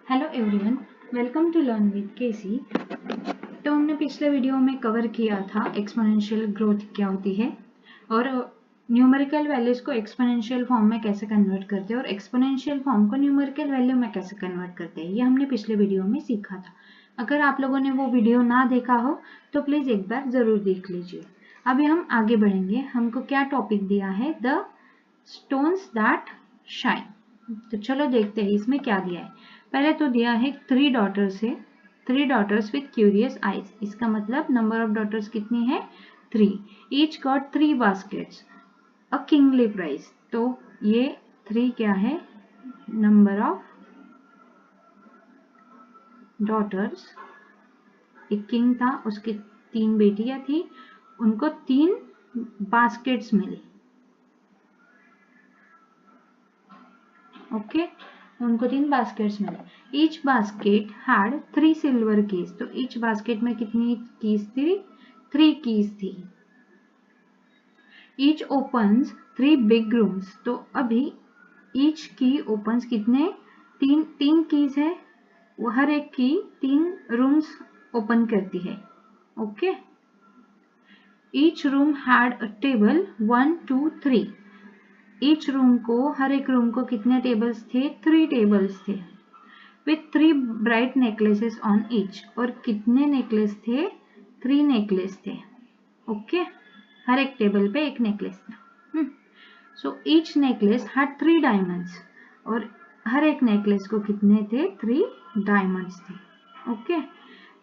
Hello everyone, welcome to learn with KC. तो हमने पिछले वीडियो में कवर किया था एक्सपोनेंशियल ग्रोथ क्या होती है और न्यूमेरिकल वैल्यूज को एक्सपोनेंशियल फॉर्म में कैसे कन्वर्ट करते हैं और एक्सपोनेंशियल फॉर्म को न्यूमेरिकल वैल्यू में कैसे कन्वर्ट करते हैं, ये हमने पिछले वीडियो में सीखा था। अगर आप लोगों ने वो वीडियो ना देखा हो तो प्लीज़ एक बार ज़रूर देख लीजिए। अभी हम आगे बढ़ेंगे। हमको क्या टॉपिक दिया है? The stones that shine. तो चलो देखते हैं इसमें क्या दिया है। पहले तो दिया है 3 डॉटर्स है, 3 डॉटर्स विथ क्यूरियस आईज। इसका मतलब नंबर ऑफ डॉटर्स कितनी है? 3। Each got 3 baskets, a kingly prize. तो ये 3 क्या है? Number of daughters. एक किंग था, उसकी 3 बेटियां थी, उनको 3 बास्केट्स मिली। ओके, उनको 3 बास्केट्स मिले। Each basket had 3 silver keys. तो ईच बास्केट में कितनी कीज थी? 3 कीज थी। Each opens 3 big rooms. तो अभी ईच की ओपन्स कितने? 3 कीज है, वो हर एक की 3 रूम्स ओपन करती है। Okay. Each room had a table 1 2 3। Each room को, हर एक रूम को कितने टेबल्स थे? 3 टेबल्स थे। With 3 bright necklaces on each. और कितने नेकलेस थे? 3 नेकलेस थे। ओके, हर एक टेबल पे एक नेकलेस था। So each necklace had 3 diamonds. और हर एक नेकलेस को कितने थे? 3 डायमंड्स थे। ओके,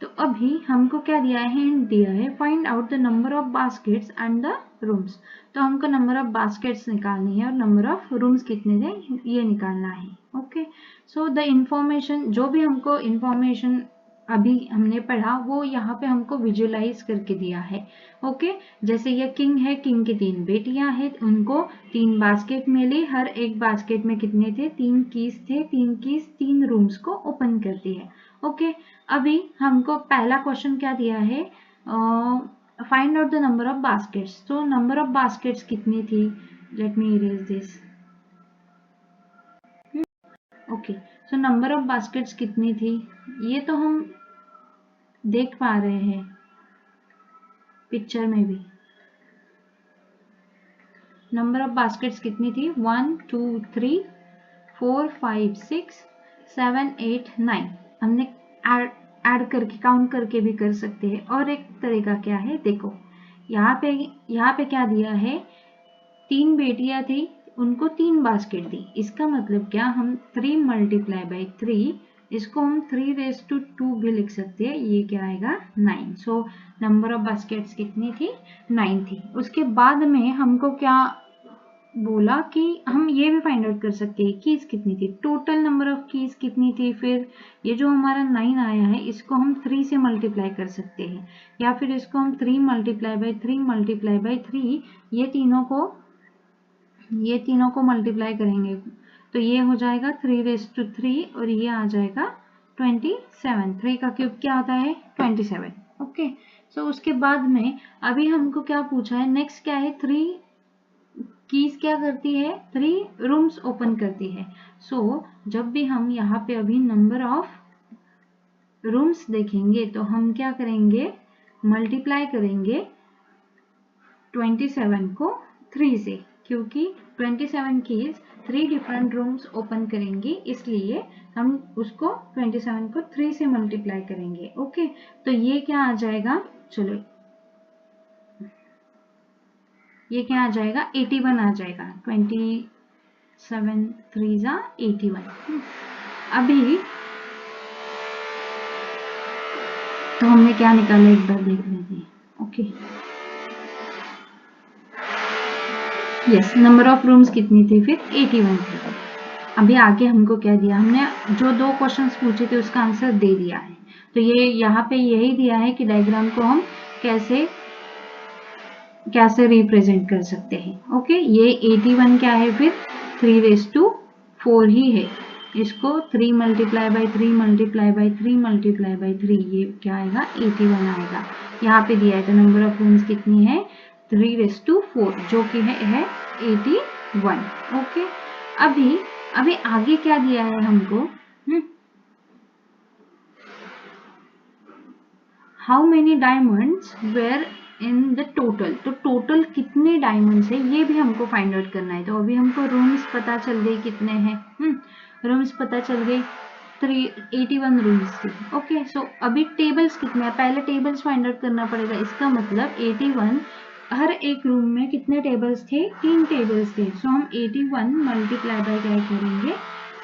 तो अभी हमको क्या दिया है? हिंट दिया है, find out the number of baskets and the rooms. तो हमको नंबर ऑफ बास्केट्स निकालनी है और नंबर ऑफ रूम्स कितने थे ये निकालना है। ओके, सो द इंफॉर्मेशन, जो भी हमको इंफॉर्मेशन अभी हमने पढ़ा वो यहाँ पे हमको विजुअलाइज करके दिया है। ओके, जैसे ये किंग है, किंग की 3 बेटियां हैं, उनको 3 बास्केट मिली। हर एक बास्केट में कितने थे? 3 कीज थे। 3 कीज 3 रूम्स को ओपन करती है। ओके, अभी हमको पहला क्वेश्चन क्या दिया है? Find out the number of baskets. तो नंबर ऑफ बास्केट्स कितनी थी? Late me erase this. Okay, so number of baskets कितनी थी ये तो हम देख पा रहे हैं पिक्चर में भी। नंबर ऑफ बास्केट्स कितनी थी? 1 2 3 4 5 6 7 8 9। हमने ऐड करके, काउंट करके भी कर सकते हैं। और एक तरीका क्या है, देखो यहाँ पे क्या दिया है? 3 बेटियां थी, उनको 3 बास्केट दी। इसका मतलब क्या? हम 3 मल्टीप्लाई बाई 3, इसको हम 3⁻² भी लिख सकते हैं। ये क्या आएगा? 9। सो नंबर ऑफ बास्केट्स कितनी थी? 9 थी। उसके बाद में हमको क्या बोला कि हम ये भी फाइंड आउट कर सकते हैं कीज कितनी थी, टोटल नंबर ऑफ कीज कितनी थी। फिर ये जो हमारा 9 आया है इसको हम 3 से मल्टीप्लाई कर सकते हैं, या फिर इसको हम 3 मल्टीप्लाई बाई 3 मल्टीप्लाई बाई 3, ये तीनों को मल्टीप्लाई करेंगे तो ये हो जाएगा 3⁻³ और ये आ जाएगा 27। 3 का क्यूब क्या होता है? 27। ओके, सो उसके बाद में अभी हमको क्या पूछा है? नेक्स्ट क्या है? 3 कीज क्या करती है? 3 रूम्स ओपन करती है। सो जब भी हम यहाँ पे अभी नंबर ऑफ रूम्स देखेंगे तो हम क्या करेंगे? मल्टीप्लाई करेंगे 27 को 3 से, क्योंकि 27 कीज 3 डिफरेंट रूम्स ओपन करेंगी, इसलिए हम उसको 27 को 3 से मल्टीप्लाई करेंगे। ओके, तो ये क्या आ जाएगा? चलो, ये क्या आ जाएगा? 81 आ जाएगा। 27 3 जा 81। अभी तो हमने क्या निकाला एक बार देख लेते हैं। Okay, yes, number of rooms कितनी थी? फिर 81 थी। अभी आगे हमको क्या दिया? हमने जो 2 क्वेश्चंस पूछे थे उसका आंसर दे दिया है। तो ये यहाँ पे यही दिया है कि डायग्राम को हम कैसे रिप्रेजेंट कर सकते हैं। ओके, ये 81 क्या है? फिर 3⁻4 ही है। इसको 3 multiply by 3 multiply by 3 multiply by 3, ये क्या आएगा? 81 आएगा। यहाँ पे दिया है तो नंबर ऑफ रूम्स कितनी है? 3⁻4, जो कि है 81। ओके, अभी आगे क्या दिया है हमको? How many diamonds were in the total, तो टोटल कितने डायमंड्स है ये भी हमको फाइंड आउट करना है। तो अभी हमको रूम्स पता चल गए कितने हैं, रूम्स पता चल गए 81 रूम्स थी। ओके, सो अभी टेबल्स कितने हैं, पहले टेबल्स फाइंड आउट करना पड़ेगा। इसका मतलब 81, हर एक रूम में कितने टेबल्स थे, 3 टेबल्स थे। सो हम 81 मल्टीप्लाई बाय क्या करेंगे,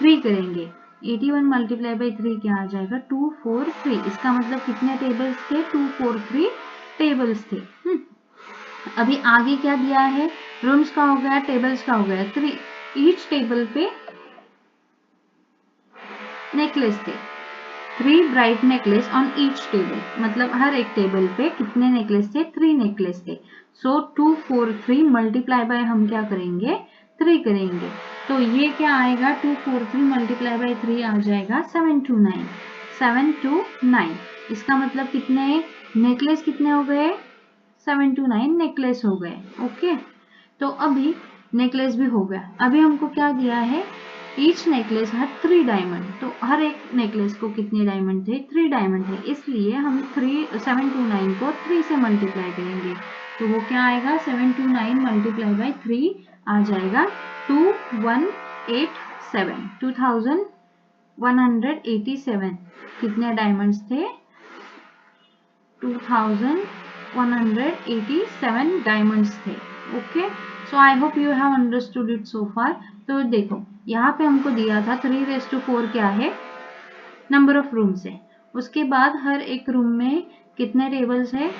3 करेंगे। 81 मल्टीप्लाई बाई 3 क्या आ जाएगा, 243। इसका मतलब कितने टेबल्स थे, 243 टेबल्स थे। अभी आगे क्या दिया है, रूम्स का हो गया, टेबल्स का हो गया। 3 ईच टेबल पे नेकलेस थे, 3 bright necklace on each table, मतलब हर एक टेबल पे कितने नेकलेस थे, 3 नेकलेस थे। सो 243 मल्टीप्लाई बाय हम क्या करेंगे, 3 करेंगे। तो ये क्या आएगा, 243 मल्टीप्लाई बाय 3 आ जाएगा 729, 729। इसका मतलब कितने नेकलेस कितने हो गए, 729 नेकलेस हो गए। ओके, तो अभी नेकलेस भी हो गया। अभी हमको क्या दिया है, ईच नेकलेस हैड 3 डायमंड, तो हर एक नेकलेस को कितने डायमंड थे, 3 डायमंड थे। इसलिए हम 729 को 3 से मल्टीप्लाई करेंगे। तो वो क्या आएगा, 729 मल्टीप्लाई बाई 3 आ जाएगा 2187, 2187। कितने डायमंड्स थे, 2187 डायमंड्स थे। Okay, so I hope you have understood it so far. तो देखो यहाँ पे हमको दिया था 3/4 क्या है, नंबर ऑफ रूम्स है। उसके बाद हर एक रूम में कितने टेबल्स है,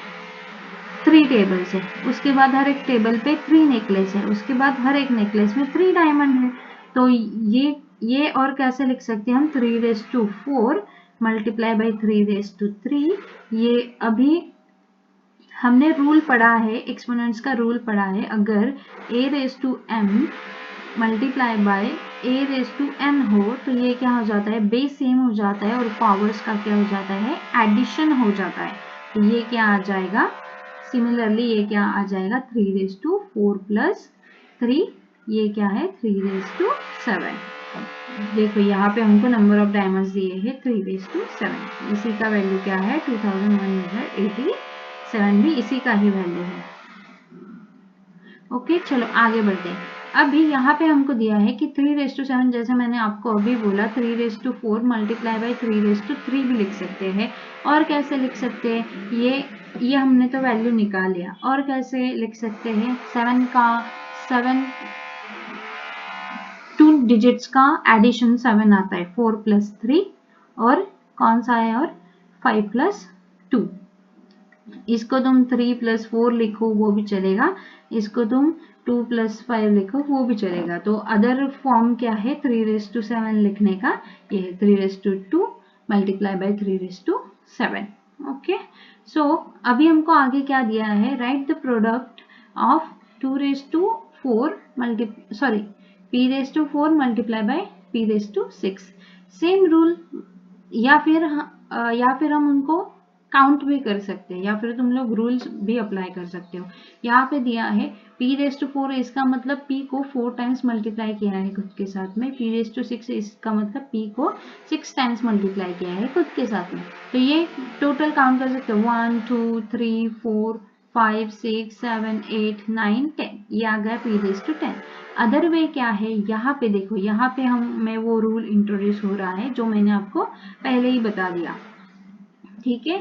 3 टेबल्स है। उसके बाद हर एक टेबल पे 3 नेकलेस है। उसके बाद हर एक नेकलेस में 3 डायमंड है। तो ये और कैसे लिख सकते हैं हम, 3/4 मल्टीप्लाई बाई 3/3। ये अभी हमने रूल पढ़ा है, एक्सपोनेंट्स का रूल पढ़ा है। अगर a⁻m मल्टीप्लाई बाय a⁻n हो तो ये क्या हो जाता है, बेस सेम हो जाता है और पावर्स का क्या हो जाता है, एडिशन हो जाता है। तो ये क्या आ जाएगा, सिमिलरली ये क्या आ जाएगा, 3/4 प्लस 3, ये क्या है 3/7। देखो यहाँ पे हमको नंबर ऑफ डायमंड्स दिए हैं 3/7। इसी का वैल्यू क्या है, 2187 भी इसी का ही वैल्यू है। ओके, चलो आगे बढ़ते हैं। अभी यहाँ पे हमको दिया है कि 3/7, जैसे मैंने आपको अभी बोला 3/4 मल्टीप्लाई बाई 3/3 भी लिख सकते हैं। और कैसे लिख सकते हैं, ये हमने तो वैल्यू निकाल लिया। और कैसे लिख सकते हैं, 2 डिजिट्स का एडिशन 7 आता है, 4 + 3 और कौन सा है, और 5 + 2। इसको तुम 3 + 4 लिखो वो भी चलेगा, इसको तुम 2 + 5 लिखो वो भी चलेगा। तो अदर फॉर्म क्या है 3/7 लिखने का, ये है 3/2 मल्टीप्लाई बाई 3/7। ओके, सो अभी हमको आगे क्या दिया है, right the product of p⁴ multiply by p⁶। Same rule, या फिर हम उनको काउंट भी कर सकते हैं, या फिर तुम लोग रूल्स भी अप्लाई कर सकते हो। यहाँ पे दिया है p⁴, इसका मतलब p को 4 टाइम्स मल्टीप्लाई किया है खुद के साथ में। p⁶ इसका मतलब p को 6 टाइम्स मल्टीप्लाई किया है खुद के साथ में। तो ये टोटल काउंट कर सकते हो, 1 2 3 4 5 6 7 8 9 10, ये आ गया p⁻10। अदर वे क्या है, यहाँ पे देखो, यहाँ पे मैं वो रूल इंट्रोड्यूस हो रहा है जो मैंने आपको पहले ही बता दिया। ठीक है,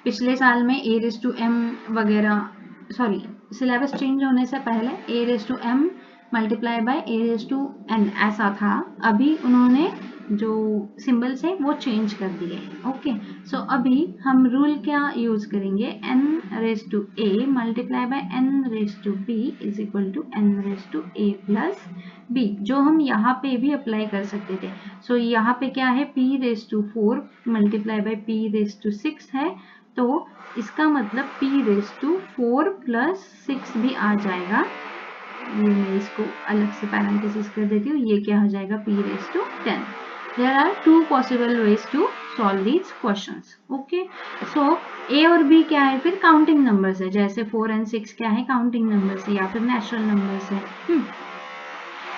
पिछले साल में a⁻m वगैरह, सॉरी सिलेबस चेंज होने से पहले a⁻m मल्टीप्लाई बाय a⁻n ऐसा था। अभी उन्होंने जो सिंबल्स है वो चेंज कर दिए। ओके, सो अभी हम रूल क्या यूज करेंगे, n⁴ multiply by n⁴b is equal to n⁴a plus b, जो हम यहाँ पे भी अप्लाई कर सकते थे। सो यहाँ पे क्या है, p⁴ मल्टीप्लाई बाय p⁶ है, तो इसका मतलब p⁴ प्लस 6 भी आ जाएगा। ये मैं इसको अलग से पैरेंथेसिस कर देती हूँ, ये क्या हो जाएगा p⁻10। There are 2 possible ways to solve these questions. Okay, so a और b क्या है, फिर काउंटिंग नंबर्स है, जैसे 4 और 6 क्या है, काउंटिंग नंबर्स है या फिर नेचुरल नंबर्स है।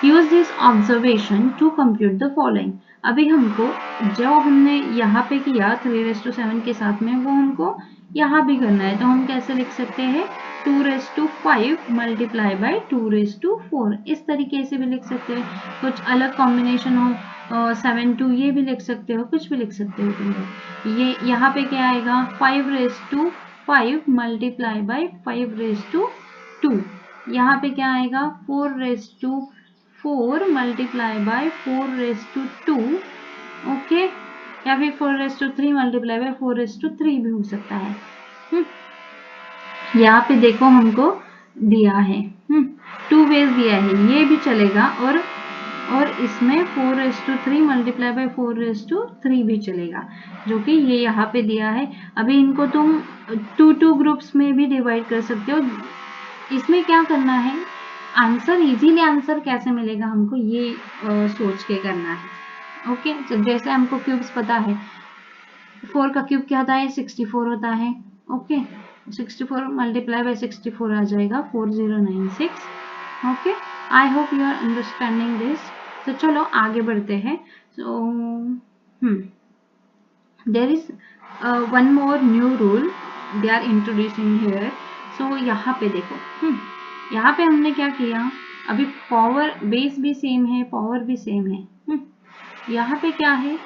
Use this observation to compute the following. अभी हमको जो हमने यहाँ पे किया 3:7 के साथ में, वो हमको यहाँ भी करना है। तो हम कैसे लिख सकते हैं, 2⁵ मल्टीप्लाई बाई 2⁴ इस तरीके से भी लिख सकते हैं। कुछ अलग कॉम्बिनेशन हो 7 2 ये भी लिख सकते हो, कुछ भी लिख सकते हो तुम लोग। ये यहाँ पे क्या आएगा, 5⁵ मल्टीप्लाई बाई 5⁵2। यहाँ पे क्या आएगा, 4⁴ मल्टीप्लाई बाई 4⁵2। ओके, या फिर 4⁵3 मल्टीप्लाई बाई 4⁵3 भी हो सकता है। यहाँ पे देखो हमको दिया है 2 वेज दिया है, ये भी चलेगा और इसमें 4⁵3 मल्टीप्लाई बाई 4⁵3 भी चलेगा, जो कि ये यहाँ पे दिया है। अभी इनको तुम 2 ग्रुप्स में भी डिवाइड कर सकते हो। इसमें क्या करना है, आंसर इजीली आंसर कैसे मिलेगा हमको, ये सोच के करना है। ओके, तो जैसे हमको क्यूब्स पता है, 4 का क्यूब क्या होता है, 64 होता है। ओके, 64 मल्टीप्लाई बाई 64 आ जाएगा 4096। Okay, I hope you are understanding this. तो चलो आगे बढ़ते हैं। So there is one more new rule they are introducing here. So यहाँ पे देखो, यहाँ पे हमने क्या किया, अभी पावर बेस भी सेम है, पावर भी सेम है। यहाँ पे क्या है,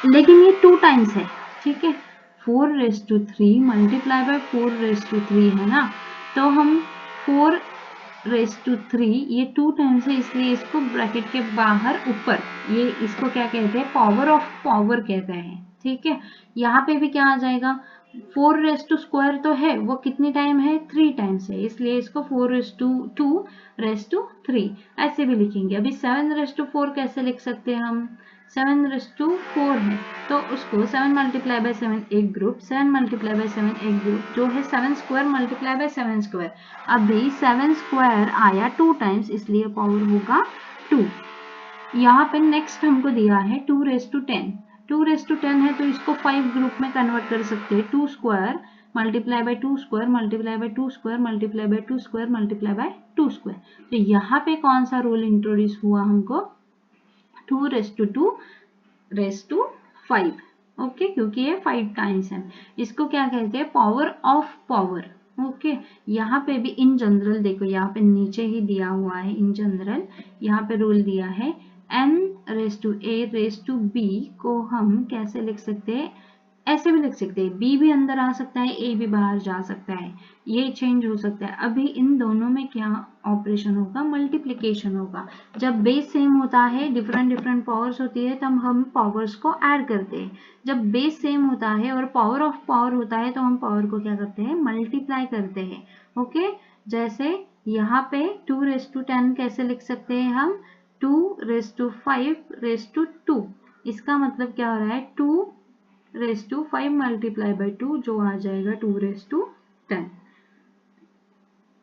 लेकिन ये 2 टाइम्स है, ठीक है। 4⁵3 मल्टीप्लाई बाई 4⁵3 है ना, तो हम 4⁵3 ये 2 टाइम्स है, इसलिए इसको ब्रैकेट के बाहर ऊपर, ये इसको क्या कहते हैं, पावर ऑफ पावर कहते हैं, ठीक है। यहाँ पे भी क्या आ जाएगा, 4⁵² तो है, वो कितनी टाइम है, 3 टाइम्स है, इसलिए इसको 4⁵2⁵3 ऐसे भी लिखेंगे। अभी 7⁵4 कैसे लिख सकते हैं हम, 7⁵4 है, तो उसको 7 मल्टीप्लाई बाई 7 एक ग्रुप, 7 मल्टीप्लाई बाई 7 एक ग्रुप, जो है 7² मल्टीप्लाई बाई 7²। अभी 7² आया 2 टाइम्स, इसलिए पावर होगा 2। यहाँ पे नेक्स्ट हमको दिया है 2⁻10। 2⁻10 है, तो इसको 5 ग्रुप में कन्वर्ट कर सकते हैं। 2² multiply by 2² multiply by 2² multiply by 2² multiply by 2²। तो यहाँ पे कौन सा रूल इंट्रोड्यूस हुआ हमको, 2⁻2⁵5। ओके, क्योंकि ये 5 टाइम्स है। इसको क्या कहते हैं, पावर ऑफ पावर। ओके, यहाँ पे भी इन जनरल देखो, यहाँ पे नीचे ही दिया हुआ है इन जनरल, यहाँ पे रूल दिया है n⁴ को हम कैसे लिख सकते हैं, ऐसे भी लिख सकते हैं, b भी अंदर आ सकता है, a भी बाहर जा सकता है, ये चेंज हो सकता है। अभी इन दोनों में क्या ऑपरेशन होगा, मल्टीप्लिकेशन होगा। जब बेस सेम होता है, डिफरेंट पावर्स होती है, तब हम पावर्स को ऐड करते हैं। जब बेस सेम होता है और पावर ऑफ पावर होता है, तो हम पावर को क्या करते हैं, मल्टीप्लाई करते हैं। ओके, जैसे यहाँ पे 2⁻10 कैसे लिख सकते हैं हम, 2⁵5⁵2। इसका मतलब क्या हो रहा है, 2⁵5 मल्टीप्लाई बाई 2, जो आ जाएगा 2⁻10।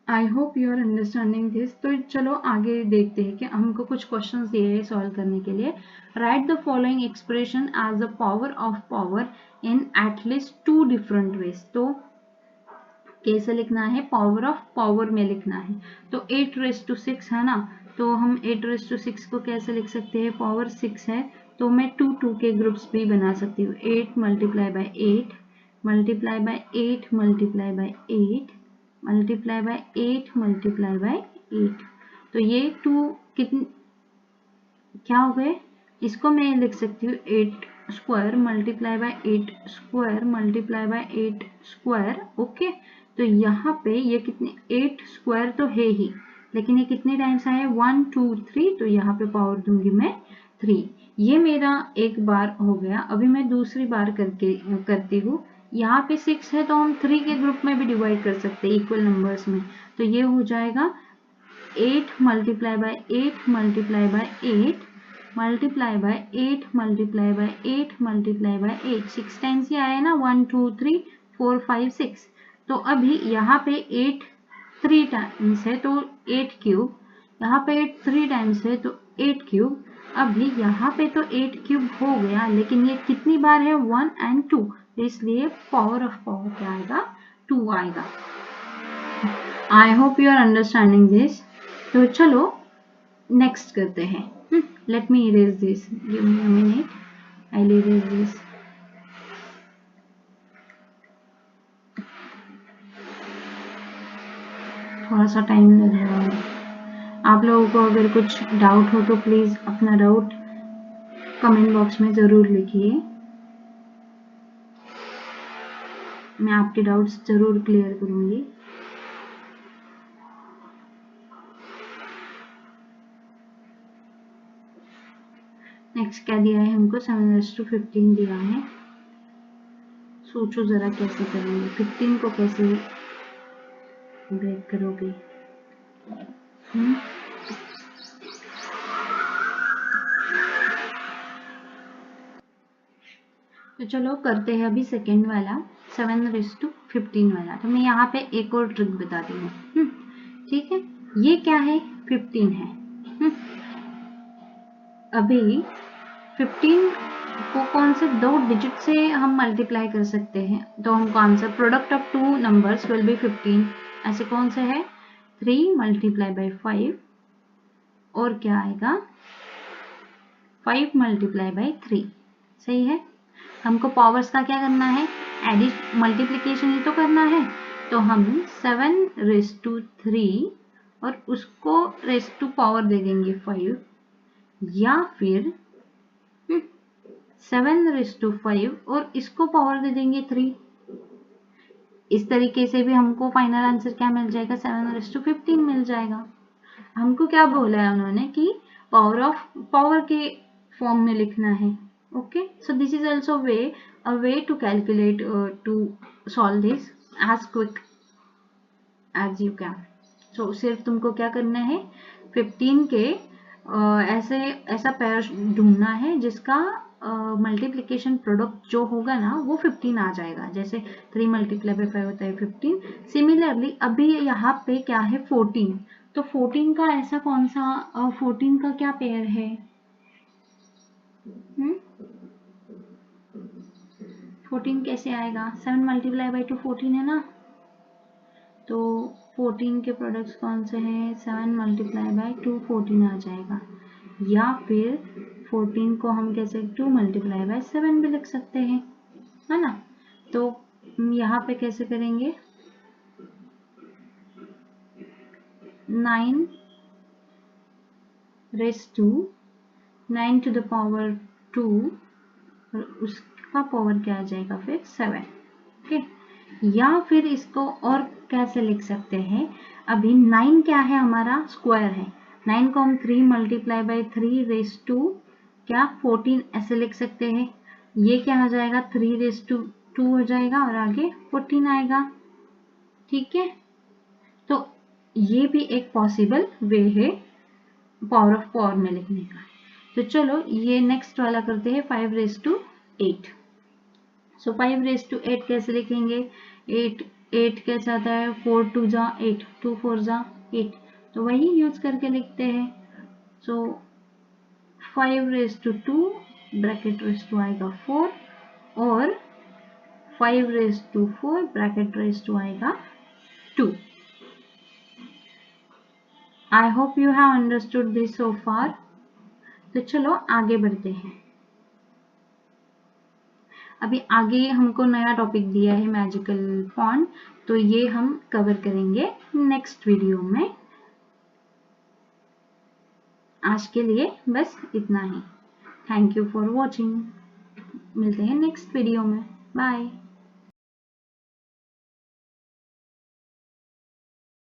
I hope you are understanding this. तो चलो आगे देखते हैं कि हमको कुछ क्वेश्चंस दिए हैं सॉल्व करने के लिए। Write the following expression as the power of power in at least 2 different ways. तो कैसे लिखना है, पावर ऑफ पावर में लिखना है। तो 8�6 है ना, तो हम 8�6 को कैसे लिख सकते हैं, पावर 6 है, तो मैं 2 के ग्रुप्स भी बना सकती हूँ। 8 multiply by 8 multiply by 8 multiply by 8 multiply by 8 multiply by 8। तो ये 2 कितने क्या हो गए, इसको मैं लिख सकती हूँ 8² multiply by 8² multiply by 8²। Okay, तो यहाँ पे ये कितने, 8² तो है ही, लेकिन ये कितने टाइम्स आए, 1 2 3, तो यहाँ पे पावर दूंगी मैं 3। ये मेरा एक बार हो गया। अभी मैं दूसरी बार करती हूँ। यहाँ पे 6 है, तो हम 3 के ग्रुप में भी डिवाइड कर सकते हैं इक्वल नंबर्स में। तो ये हो जाएगा 8 multiply by 8 multiply by 8 multiply by 8 multiply by 8 multiply by 8। 6 times ही आया ना, 1 2 3 4 5 6। तो अभी यहाँ पे 8 3 टाइम्स है, तो 8 क्यूब। यहाँ पे 8 3 टाइम्स है, तो 8 क्यूब। अभी यहाँ पे तो 8 क्यूब हो गया, लेकिन ये कितनी बार है, 1 and 2, इसलिए पावर ऑफ पावर क्या आएगा, 2 आएगा। I hope you are understanding this. तो चलो नेक्स्ट करते हैं। Let me erase this, give me a minute, I will erase this. थोड़ा सा टाइम लगेगा। आप लोगों को अगर कुछ डाउट हो तो प्लीज अपना डाउट कमेंट बॉक्स में जरूर लिखिए, मैं आपके डाउट्स जरूर क्लियर करूंगी। नेक्स्ट क्या दिया है हमको, 7:15 दिया है। सोचो जरा कैसे करोगे, 15 को कैसे ब्रेक करोगे। तो चलो करते हैं अभी सेकेंड वाला, 7:15 वाला। तो मैं यहाँ पे एक और ट्रिक बताती हूँ। ठीक है, ये क्या है, 15 है। अभी 15 को कौन से दो डिजिट से हम मल्टीप्लाई कर सकते हैं, तो हमको answer product of two numbers will be 15। ऐसे कौन से है, 3 मल्टीप्लाई बाई 5 और क्या आएगा 5 मल्टीप्लाई बाई 3। सही है, हमको पावर्स का क्या करना है, एडिशन मल्टीप्लीकेशन ही तो करना है। तो हम 7⁻³ और उसको रेस टू पावर दे देंगे 5, या फिर 7⁻5 और इसको पावर दे देंगे 3। इस तरीके से भी हमको फाइनल आंसर क्या मिल जाएगा, 7⁻15 मिल जाएगा। हमको क्या बोला है उन्होंने कि पावर के फॉर्म में लिखना है। Okay, so this is also a way to calculate to solve this as quick as you can। so सिर्फ तुमको क्या करना है, 15 के ऐसा पेयर ढूंढना है जिसका मल्टीप्लिकेशन प्रोडक्ट जो होगा ना वो 15 आ जाएगा। जैसे 3 मल्टीप्लाई बाई 5 होता है 15। सिमिलरली अभी यहाँ पे क्या है 14, तो 14 का ऐसा कौन सा 14 का क्या पेयर है, 14 कैसे आएगा, 7 मल्टीप्लाई बाई 2 14 है ना। तो 14 के प्रोडक्ट्स कौन से हैं, 7 मल्टीप्लाई बाई 2 14 आ जाएगा, या फिर 14 को हम कैसे 2 मल्टीप्लाई बाई 7 भी लिख सकते हैं, है ना। तो यहाँ पे कैसे करेंगे, 9 to the power 2 और उसका पावर क्या आ जाएगा फिर 7। ओके, या फिर इसको और कैसे लिख सकते हैं, अभी 9 क्या है हमारा स्क्वायर है, 9 को हम 3 मल्टीप्लाई बाई 3 क्या 14 ऐसे लिख सकते हैं। ये क्या हो जाएगा 3 हो जाएगा और आगे 14 आएगा। ठीक है, तो ये भी एक पॉसिबल वे है पावर ऑफ पावर में लिखने का। तो चलो ये नेक्स्ट वाला करते हैं 5⁸8। सो 5⁸8 कैसे लिखेंगे, 8 कैसे आता है, 4 2 जा 8, 2 4 जा 8, तो वही यूज करके लिखते हैं। सो 5⁻² ब्रैकेट रेस टू आएगा 4 और 5⁻4 ब्रैकेट रेस टू आएगा 2। I hope you have understood this so far. तो चलो आगे बढ़ते हैं। अभी आगे हमको नया टॉपिक दिया है मैजिकल फॉन्ट, तो ये हम कवर करेंगे नेक्स्ट वीडियो में। आज के लिए बस इतना ही। थैंक यू फॉर वॉचिंग, मिलते हैं नेक्स्ट वीडियो में, बाय।